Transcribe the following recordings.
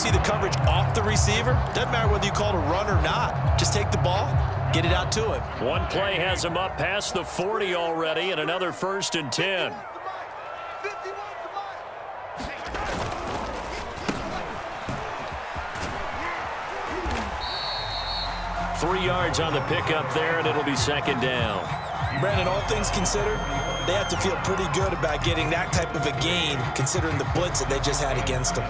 see the coverage off the receiver, doesn't matter whether you call it a run or not. Just take the ball, get it out to him. One play has him up past the 40 already, and another 1st and 10. Three yards on the pickup there, and it'll be 2nd down. Brandon, all things considered, they have to feel pretty good about getting that type of a gain, considering the blitz that they just had against them.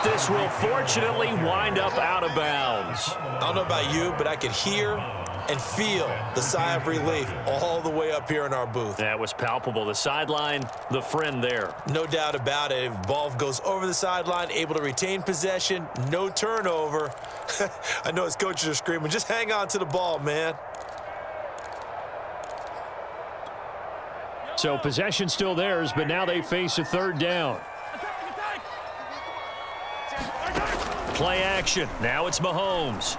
This will fortunately wind up out of bounds. I don't know about you, but I could hear and feel the sigh of relief all the way up here in our booth. That was palpable. The sideline, the friend there. No doubt about it. If the ball goes over the sideline, able to retain possession, no turnover. I know his coaches are screaming, just hang on to the ball, man. So possession still theirs, but now they face a 3rd down. Play action. Now it's Mahomes.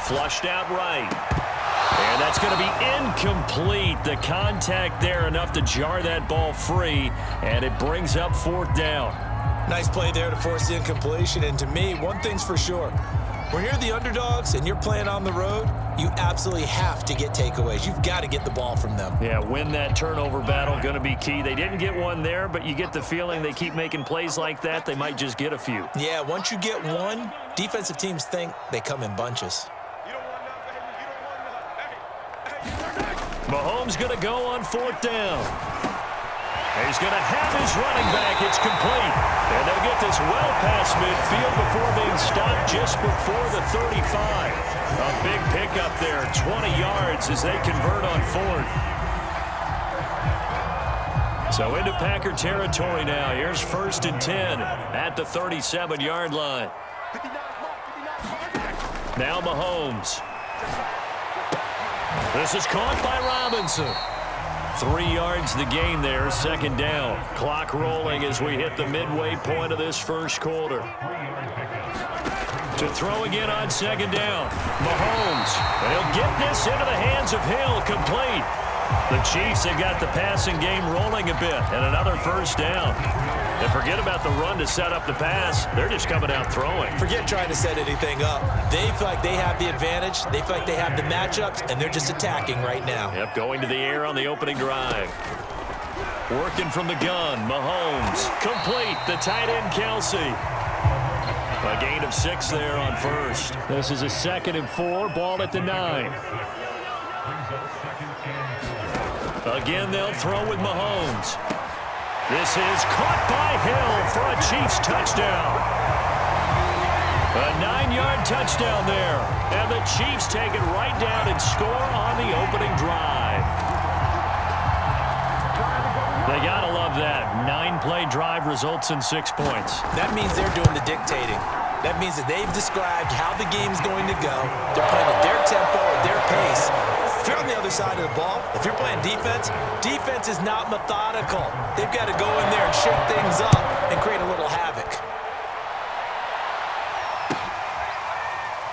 Flushed out right. And that's going to be incomplete. The contact there enough to jar that ball free, and it brings up 4th down. Nice play there to force the incompletion. And to me, one thing's for sure. When you're the underdogs and you're playing on the road, you absolutely have to get takeaways. You've got to get the ball from them. Yeah, win that turnover battle, going to be key. They didn't get one there, but you get the feeling they keep making plays like that, they might just get a few. Yeah, once you get one, defensive teams think they come in bunches. Mahomes going to go on 4th down. He's going to have his running back. It's complete. And they'll get this well past midfield before being stopped just before the 35. A big pickup there, 20 yards as they convert on 4th. So into Packer territory now. Here's 1st and 10 at the 37-yard line. Now Mahomes. This is caught by Robinson. 3 yards the gain there, 2nd down. Clock rolling as we hit the midway point of this 1st quarter. To throw again on 2nd down. Mahomes. And he'll get this into the hands of Hill, complete. The Chiefs have got the passing game rolling a bit, and another 1st down. And forget about the run to set up the pass. They're just coming out throwing. Forget trying to set anything up. They feel like they have the advantage. They feel like they have the matchups, and they're just attacking right now. Yep, going to the air on the opening drive. Working from the gun, Mahomes. Complete, the tight end, Kelsey. A gain of 6 there on 1st. This is a 2nd and 4, ball at the 9. Again, they'll throw with Mahomes. This is caught by Hill for a Chiefs touchdown. A 9-yard touchdown there. And the Chiefs take it right down and score on the opening drive. They got to love that. 9-play drive results in 6 points. That means they're doing the dictating. That means that they've described how the game's going to go. They're playing at their tempo, at their pace. If you're on the other side of the ball, if you're playing defense, defense is not methodical. They've got to go in there and shake things up and create a little havoc.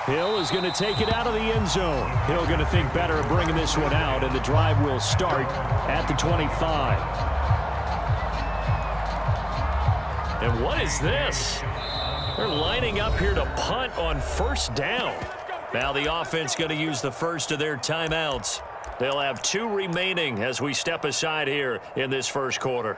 Hill is going to take it out of the end zone. Hill going to think better of bringing this one out, and the drive will start at the 25. And what is this? They're lining up here to punt on 1st down. Now the offense going to use the first of their timeouts. They'll have 2 remaining as we step aside here in this 1st quarter.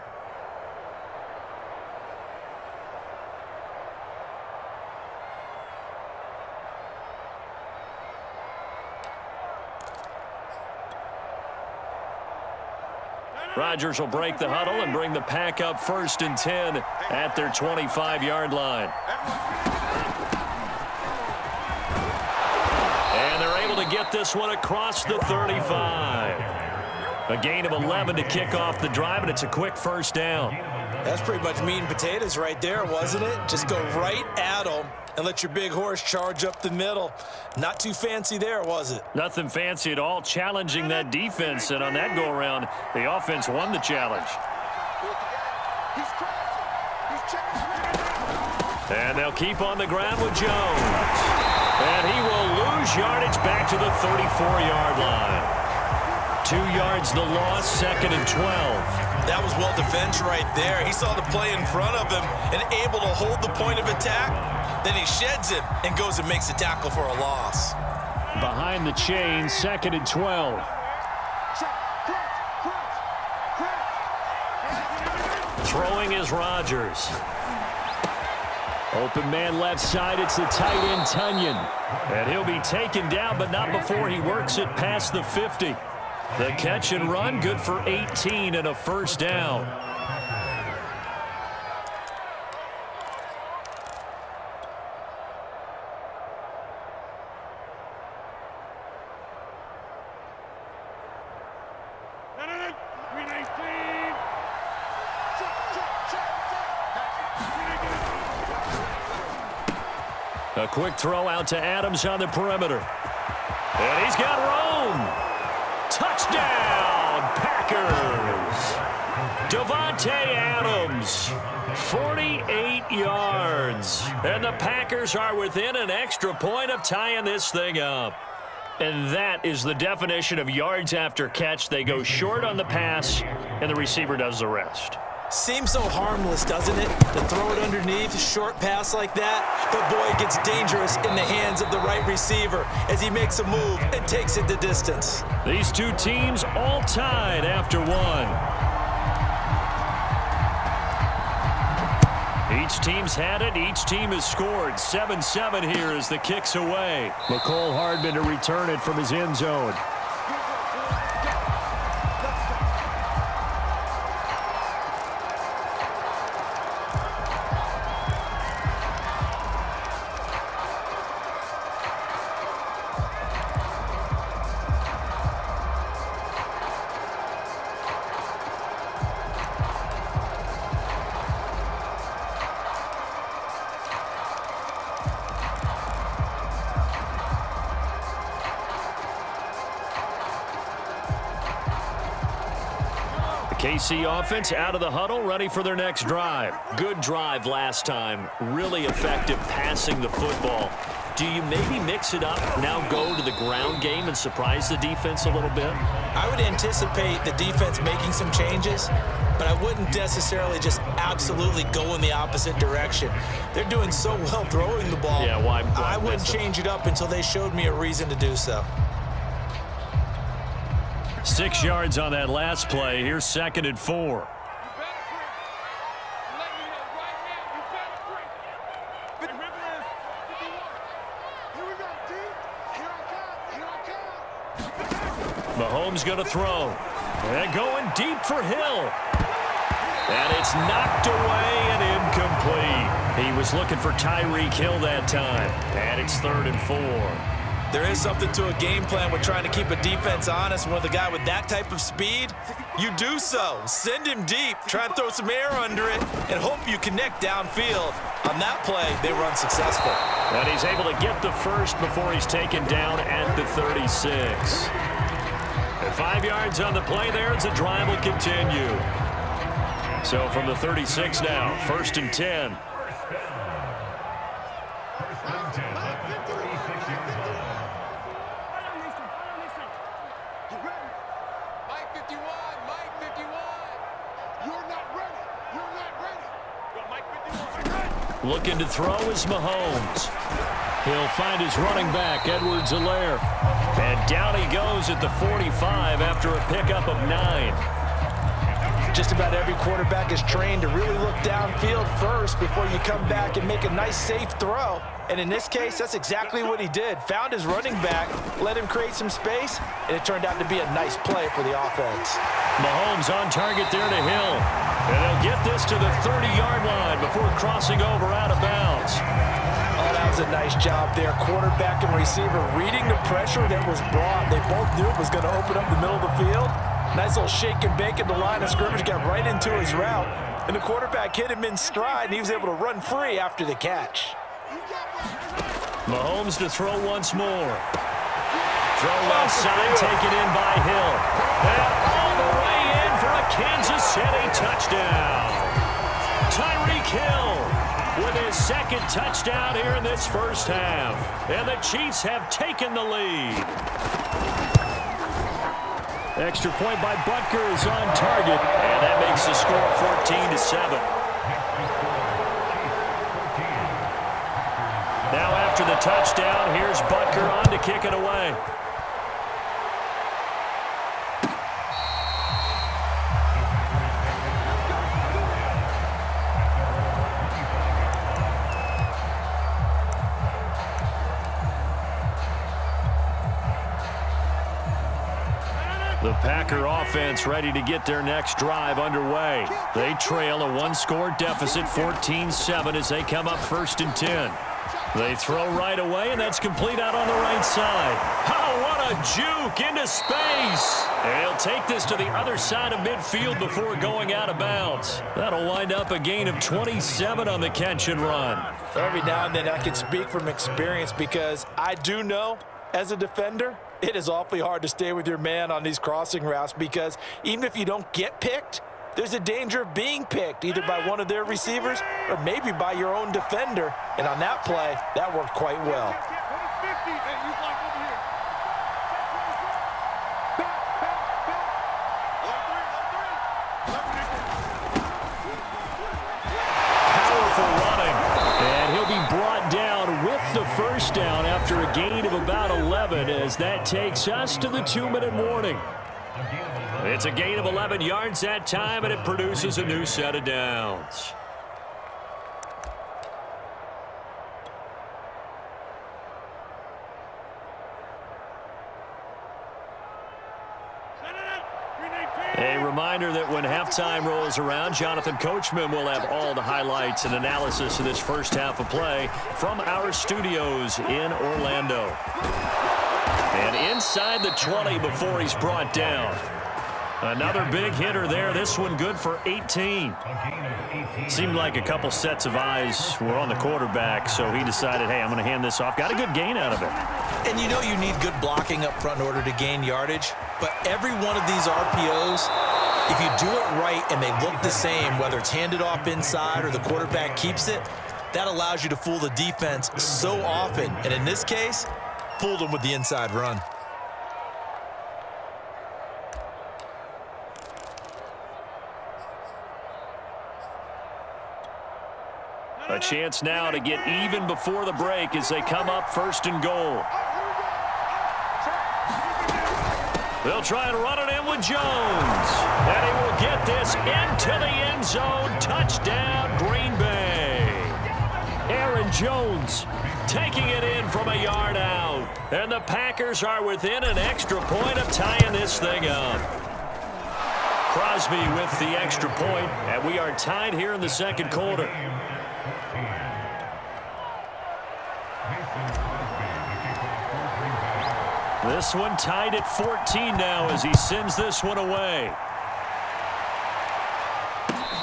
Rodgers will break the huddle and bring the pack up 1st and 10 at their 25-yard line. And they're able to get this one across the 35. A gain of 11 to kick off the drive, and it's a quick 1st down. That's pretty much meat and potatoes right there, wasn't it? Just go right at them and let your big horse charge up the middle. Not too fancy there, was it? Nothing fancy at all, challenging that defense, and on that go-around, the offense won the challenge. And they'll keep on the ground with Jones. And he will lose yardage back to the 34-yard line. 2 yards the loss, 2nd and 12. That was well defended right there. He saw the play in front of him and able to hold the point of attack. Then he sheds him and goes and makes a tackle for a loss. Behind the chain, 2nd and 12. Throwing is Rodgers. Open man left side, it's the tight end Tunyon. And he'll be taken down, but not before he works it past the 50. The catch and run, good for 18 and a first down. A quick throw out to Adams on the perimeter. And he's got room. Touchdown, Packers. Davante Adams, 48 yards. And the Packers are within an extra point of tying this thing up. And that is the definition of yards after catch. They go short on the pass, and the receiver does the rest. Seems so harmless, doesn't it? To throw it underneath, a short pass like that. But boy, it gets dangerous in the hands of the right receiver as he makes a move and takes it the distance. These two teams all tied after one. Each team's had it. Each team has scored. 7-7 here as the kick's away. McCole Hardman to return it from his end zone. KC offense out of the huddle, ready for their next drive. Good drive last time. Really effective passing the football. Do you maybe mix it up, now go to the ground game and surprise the defense a little bit? I would anticipate the defense making some changes, but I wouldn't necessarily just absolutely go in the opposite direction. They're doing so well throwing the ball. Yeah, why I wouldn't change it up until they showed me a reason to do so. 6 yards on that last play. Here's 2nd and 4. Mahomes going to throw. And going deep for Hill. And it's knocked away and incomplete. He was looking for Tyreek Hill that time. And it's 3rd and 4. There is something to a game plan with trying to keep a defense honest. With a guy with that type of speed, you do so. Send him deep. Try and throw some air under it and hope you connect downfield. On that play, they run successful. And he's able to get the first before he's taken down at the 36. And 5 yards on the play there as the drive will continue. So from the 36 now, 1st and 10. Looking to throw is Mahomes. He'll find his running back, Edwards-Helaire. And down he goes at the 45 after a pickup of 9. Just about every quarterback is trained to really look downfield first before you come back and make a nice, safe throw. And in this case, that's exactly what he did. Found his running back, let him create some space, and it turned out to be a nice play for the offense. Mahomes on target there to Hill. And they'll get this to the 30-yard line before crossing over out of bounds. Oh, that was a nice job there. Quarterback and receiver reading the pressure that was brought. They both knew it was going to open up the middle of the field. Nice little shake and bake at the line of scrimmage. Got right into his route. and the quarterback hit him in stride, and he was able to run free after the catch. Mahomes to throw once more. Throw left side, taken in by Hill. And all the way in for a Kansas City touchdown. Tyreek Hill with his second touchdown here in this first half. And the Chiefs have taken the lead. Extra point by Butker is on target. And that makes the score 14-7. Now after the touchdown, here's Butker on to kick it away. The Packer offense ready to get their next drive underway. They trail a one-score deficit, 14-7, as they come up 1st and 10. They throw right away, and that's complete out on the right side. Oh, what a juke into space. And he'll take this to the other side of midfield before going out of bounds. That'll wind up a gain of 27 on the catch and run. Every now and then I can speak from experience because I do know, as a defender, it is awfully hard to stay with your man on these crossing routes because even if you don't get picked, there's a danger of being picked either by one of their receivers or maybe by your own defender. And on that play, that worked quite well. Powerful running. And he'll be brought down with the first down after a gain of about 11 as that takes us to the 2-minute warning. It's a gain of 11 yards that time, and it produces a new set of downs. A reminder that when halftime rolls around, Jonathan Coachman will have all the highlights and analysis of this first half of play from our studios in Orlando. And inside the 20 before he's brought down. Another big hitter there. This one good for 18. Seemed like a couple sets of eyes were on the quarterback, so he decided, hey, I'm going to hand this off. Got a good gain out of it. And you know you need good blocking up front in order to gain yardage. But every one of these RPOs, if you do it right and they look the same, whether it's handed off inside or the quarterback keeps it, that allows you to fool the defense so often. And in this case, fooled them with the inside run. A chance now to get even before the break as they come up 1st and goal. They'll try and run it in with Jones. And he will get this into the end zone. Touchdown, Green Bay. Aaron Jones taking it in from a yard out. And the Packers are within an extra point of tying this thing up. Crosby with the extra point, and we are tied here in the second quarter. This one tied at 14 now as he sends this one away.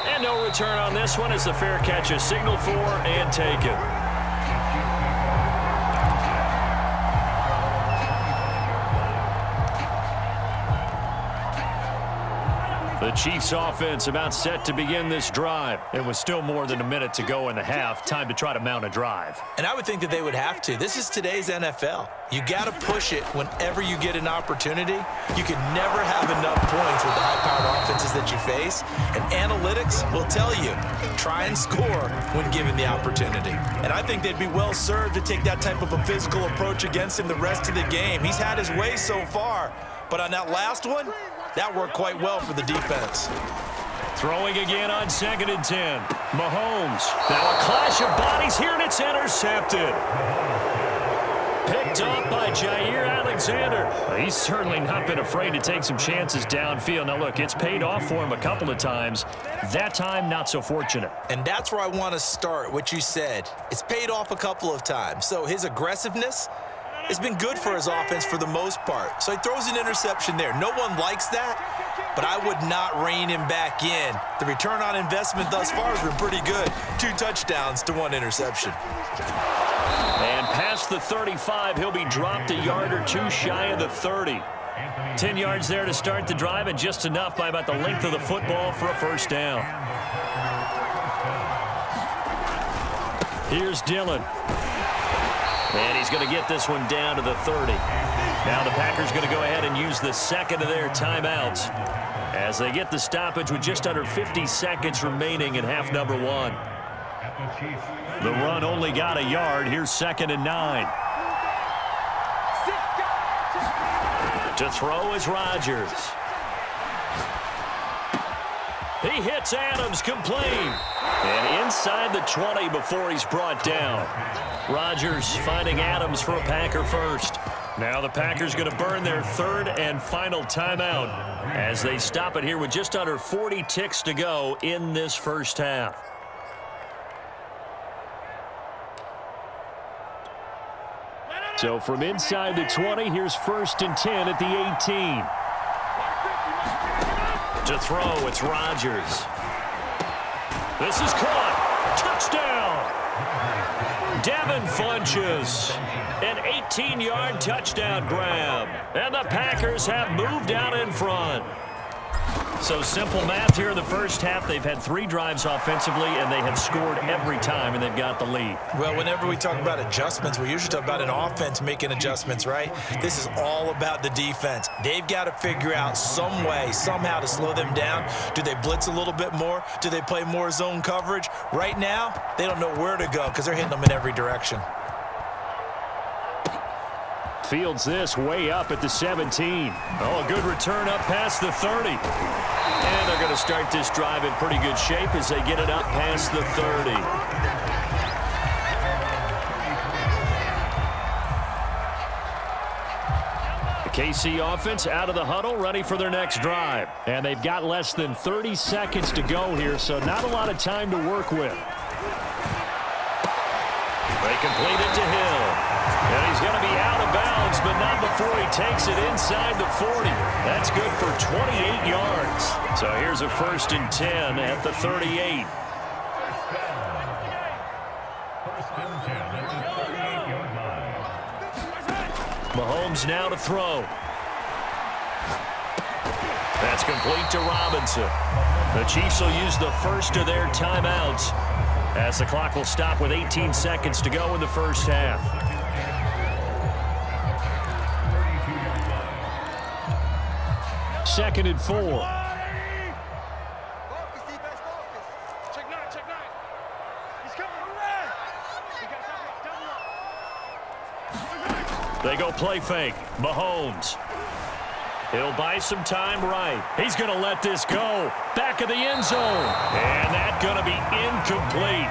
And no return on this one as the fair catch is signaled for and taken. The Chiefs offense about set to begin this drive. It was still more than a minute to go in the half. Time to try to mount a drive. And I would think that they would have to. This is today's NFL. You got to push it whenever you get an opportunity. You can never have enough points with the high-powered offenses that you face. And analytics will tell you, try and score when given the opportunity. And I think they'd be well served to take that type of a physical approach against him the rest of the game. He's had his way so far. But on that last one, that worked quite well for the defense. Throwing again on 2nd and 10. Mahomes. Now a clash of bodies here, and it's intercepted. Picked up by Jair Alexander. He's certainly not been afraid to take some chances downfield. Now, look, it's paid off for him a couple of times. That time, not so fortunate. And that's where I want to start, what you said. It's paid off a couple of times. So his aggressiveness has been good for his offense for the most part. So he throws an interception there. No one likes that, but I would not rein him back in. The return on investment thus far has been pretty good. 2 touchdowns to 1 interception. And past the 35, he'll be dropped a yard or 2 shy of the 30. 10 yards there to start the drive, and just enough by about the length of the football for a first down. Here's Dillon. And he's going to get this one down to the 30. Now the Packers going to go ahead and use the second of their timeouts as they get the stoppage with just under 50 seconds remaining in half number 1. The run only got a yard. Here's 2nd and 9. To throw is Rodgers. He hits Adams complete. And inside the 20 before he's brought down. Rodgers finding Adams for a Packer first. Now the Packers going to burn their 3rd and final timeout as they stop it here with just under 40 ticks to go in this first half. So from inside the 20, here's 1st and 10 at the 18. To throw, it's Rodgers. This is caught. Touchdown. Devin Funches. An 18-yard touchdown grab. And the Packers have moved out in front. So simple math here in the first half. They've had 3 drives offensively, and they have scored every time, and they've got the lead. Well, whenever we talk about adjustments, we usually talk about an offense making adjustments, right? This is all about the defense. They've got to figure out some way, somehow to slow them down. Do they blitz a little bit more? Do they play more zone coverage? Right now, they don't know where to go because they're hitting them in every direction. Fields this way up at the 17. Oh, a good return up past the 30. And they're going to start this drive in pretty good shape as they get it up past the 30. The KC offense out of the huddle, ready for their next drive. And they've got less than 30 seconds to go here, so not a lot of time to work with. They complete it to Hill. And he's going to be out of bounds, but not before he takes it inside the 40. That's good for 28 yards. So here's a 1st and 10 at the 38. Mahomes now to throw. That's complete to Robinson. The Chiefs will use the first of their timeouts as the clock will stop with 18 seconds to go in the first half. 2nd and 4. They go play fake. Mahomes. He'll buy some time right. He's going to let this go. Back of the end zone. And that's going to be incomplete.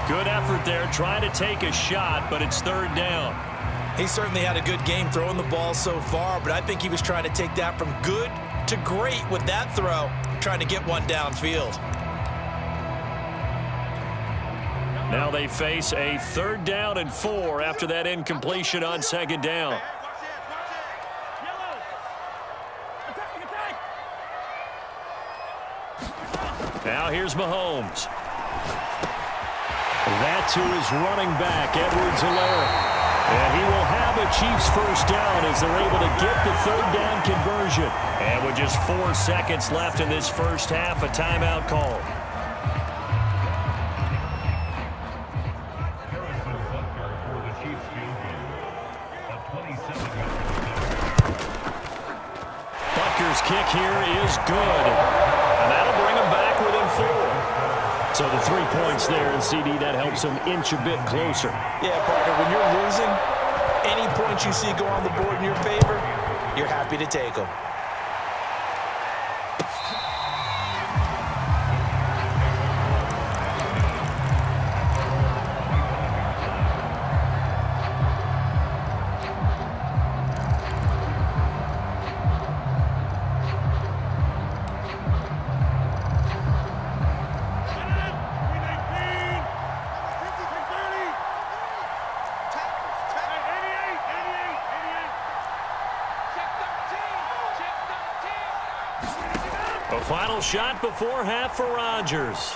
Good effort there trying to take a shot, but it's 3rd down. He certainly had a good game throwing the ball so far, but I think he was trying to take that from good to great with that throw, trying to get one downfield. Now they face a 3rd down and 4 after that incompletion on 2nd down. Now here's Mahomes. That to his running back, Edwards-Helaire. And he will have a Chiefs first down as they're able to get the 3rd down conversion. And with just 4 seconds left in this first half, a timeout call. Butker's kick here is good. And that'll bring him back within 4. So the 3 points there, and CD, that helps him inch a bit closer. Yeah, partner, when you're losing, any points you see go on the board in your favor, you're happy to take them. A final shot before half for Rodgers.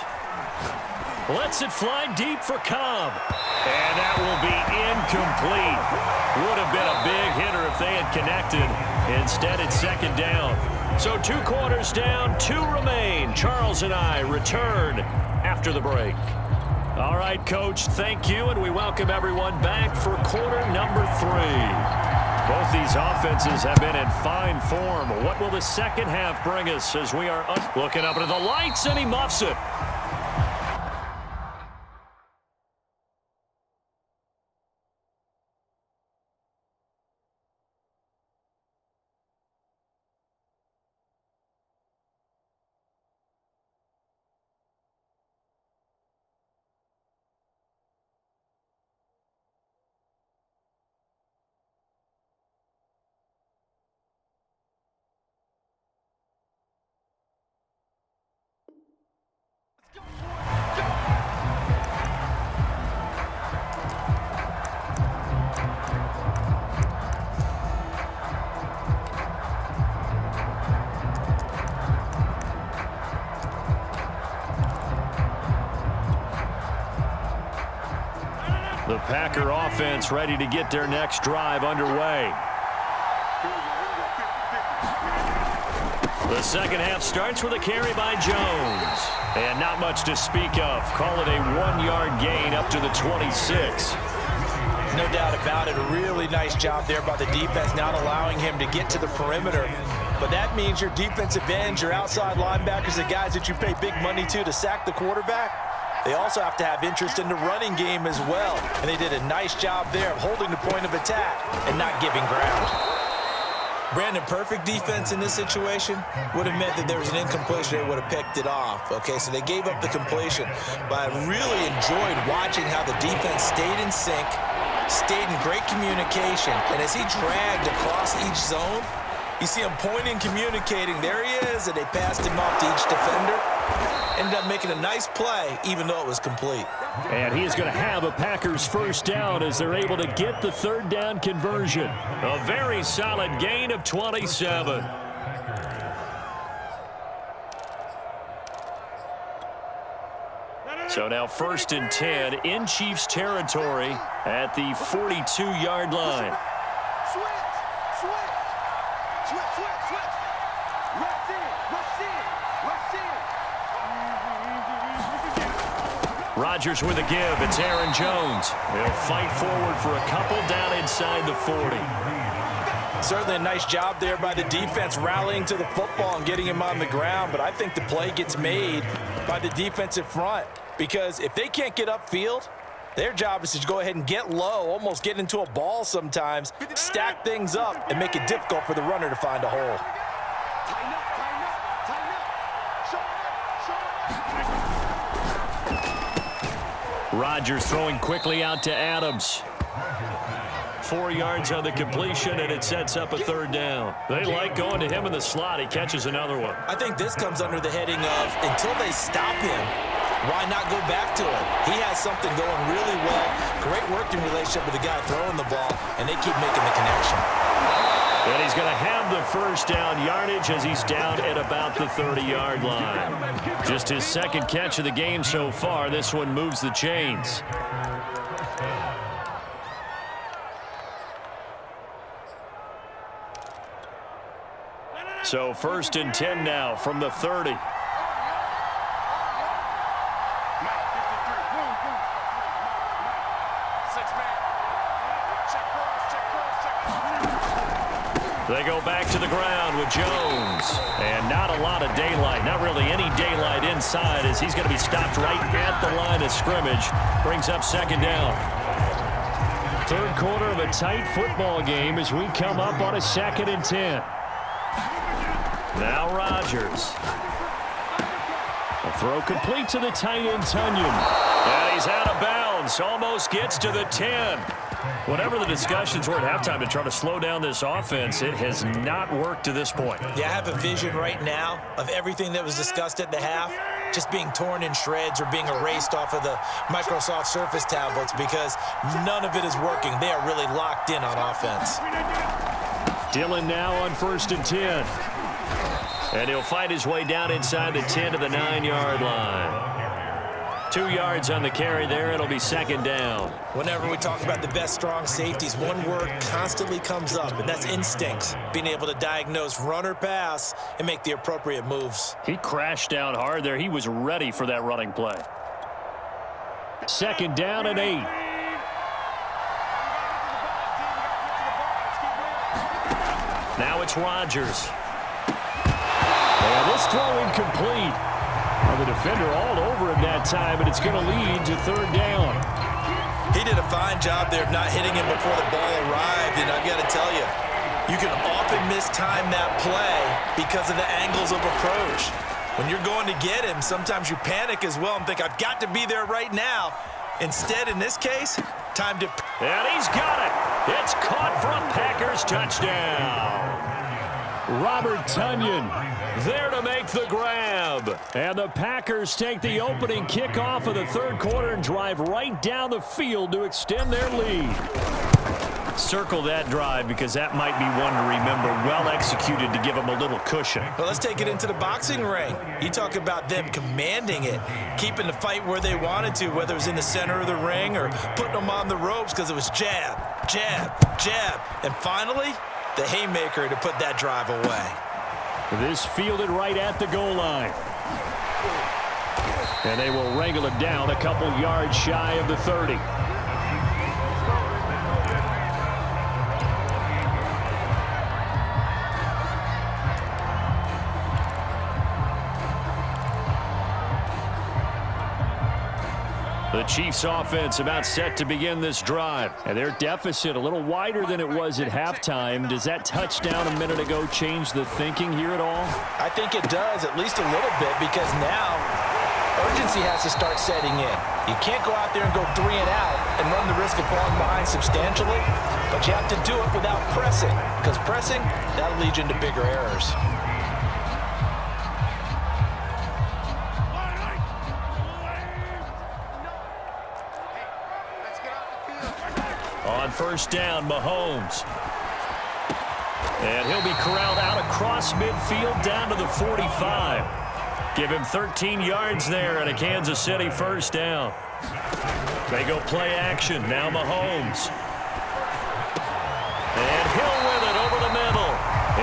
Lets it fly deep for Cobb. And that will be incomplete. Would have been a big hitter if they had connected. Instead, it's second down. So 2 quarters down, 2 remain. Charles and I return after the break. All right, Coach, thank you, and we welcome everyone back for quarter number 3. Both these offenses have been in fine form. What will the second half bring us as we are looking up into the lights, and he muffs it. The Packer offense ready to get their next drive underway. The second half starts with a carry by Jones. And not much to speak of. Call it a 1-yard gain up to the 26. No doubt about it. A really nice job there by the defense, not allowing him to get to the perimeter. But that means your defensive ends, your outside linebackers, the guys that you pay big money to sack the quarterback, they also have to have interest in the running game as well. And they did a nice job there of holding the point of attack and not giving ground. Brandon, perfect defense in this situation would have meant that there was an incompletion. They would have picked it off. Okay, so they gave up the completion. But I really enjoyed watching how the defense stayed in sync, stayed in great communication. And as he dragged across each zone, you see him pointing, communicating. There he is, and they passed him off to each defender. Ended up making a nice play, even though it was complete. And he is going to have a Packers first down as they're able to get the third down conversion. A very solid gain of 27. So now 1st and 10 in Chiefs territory at the 42-yard line. Rodgers with a give. It's Aaron Jones. He'll fight forward for a couple down inside the 40. Certainly a nice job there by the defense rallying to the football and getting him on the ground. But I think the play gets made by the defensive front, because if they can't get upfield, their job is to go ahead and get low, almost get into a ball sometimes, stack things up, and make it difficult for the runner to find a hole. Rodgers throwing quickly out to Adams. 4 yards on the completion, and it sets up a third down. They like going to him in the slot. He catches another one. I think this comes under the heading of, until they stop him, why not go back to him? He has something going really well. Great working relationship with the guy throwing the ball, and they keep making the connection. And he's going to have the first down yardage as he's down at about the 30-yard line. Just his second catch of the game so far. This one moves the chains. So 1st and 10 now from the 30. They go back to the ground with Jones. And not a lot of daylight, not really any daylight inside, as he's going to be stopped right at the line of scrimmage. Brings up second down. Third quarter of a tight football game as we come up on a 2nd and 10. Now Rodgers. A throw complete to the tight end, Tunyon. And he's out of bounds. Almost gets to the 10. Whatever the discussions were at halftime to try to slow down this offense, it has not worked to this point. Yeah, I have a vision right now of everything that was discussed at the half just being torn in shreds or being erased off of the Microsoft Surface tablets, because none of it is working. They are really locked in on offense. Dillon now on 1st and 10. And he'll find his way down inside the 10 to the 9-yard line. 2 yards on the carry there. It'll be second down. Whenever we talk about the best strong safeties, one word constantly comes up, and that's instincts. Being able to diagnose run or pass and make the appropriate moves. He crashed down hard there. He was ready for that running play. Second down and 8. Now it's Rodgers. And this throw incomplete. Well, the defender all over him that time, but it's going to lead to third down. He did a fine job there of not hitting him before the ball arrived, and I've got to tell you, you can often mistime that play because of the angles of approach. When you're going to get him, sometimes you panic as well and think, I've got to be there right now. Instead, in this case, time to... And he's got it. It's caught for a Packers touchdown. Robert Tonyan there to make the grab. And the Packers take the opening kickoff of the third quarter and drive right down the field to extend their lead. Circle that drive because that might be one to remember. Well executed to give them a little cushion. Well, let's take it into the boxing ring. You talk about them commanding it, keeping the fight where they wanted to, whether it was in the center of the ring or putting them on the ropes because it was jab, jab, jab. And finally, the haymaker to put that drive away. This fielded right at the goal line. And they will wrangle it down a couple yards shy of the 30. The Chiefs offense about set to begin this drive. And their deficit a little wider than it was at halftime. Does that touchdown a minute ago change the thinking here at all? I think it does, at least a little bit, because now urgency has to start setting in. You can't go out there and go 3 and out and run the risk of falling behind substantially, but you have to do it without pressing, because pressing, that'll lead you into bigger errors. On first down, Mahomes. And he'll be corralled out across midfield down to the 45. Give him 13 yards there and a Kansas City first down. They go play action. Now Mahomes. And Hill with it over the middle.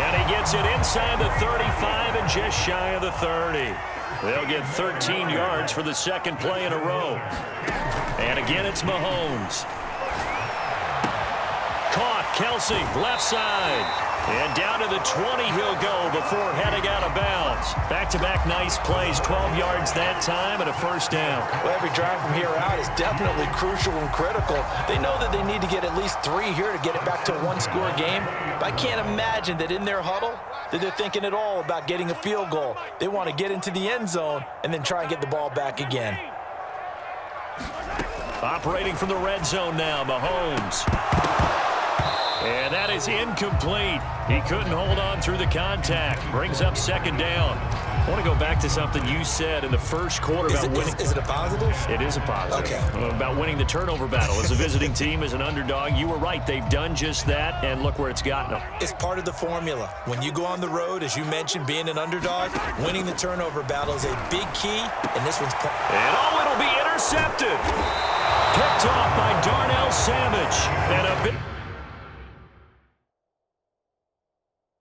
And he gets it inside the 35 and just shy of the 30. They'll get 13 yards for the second play in a row. And again, it's Mahomes. Caught, Kelsey, left side. And down to the 20 he'll go before heading out of bounds. Back-to-back nice plays, 12 yards that time and a first down. Well, every drive from here out is definitely crucial and critical. They know that they need to get at least 3 here to get it back to a one-score game. But I can't imagine that in their huddle that they're thinking at all about getting a field goal. They want to get into the end zone and then try and get the ball back again. Operating from the red zone now, Mahomes. And that is incomplete. He couldn't hold on through the contact. Brings up second down. I want to go back to something you said in the first quarter about winning. Is it a positive? It is a positive. Okay. About winning the turnover battle. As a visiting team, as an underdog, you were right. They've done just that, and look where it's gotten them. It's part of the formula. When you go on the road, as you mentioned, being an underdog, winning the turnover battle is a big key, and this one's... And it'll be intercepted. Picked off by Darnell Savage. And a bit...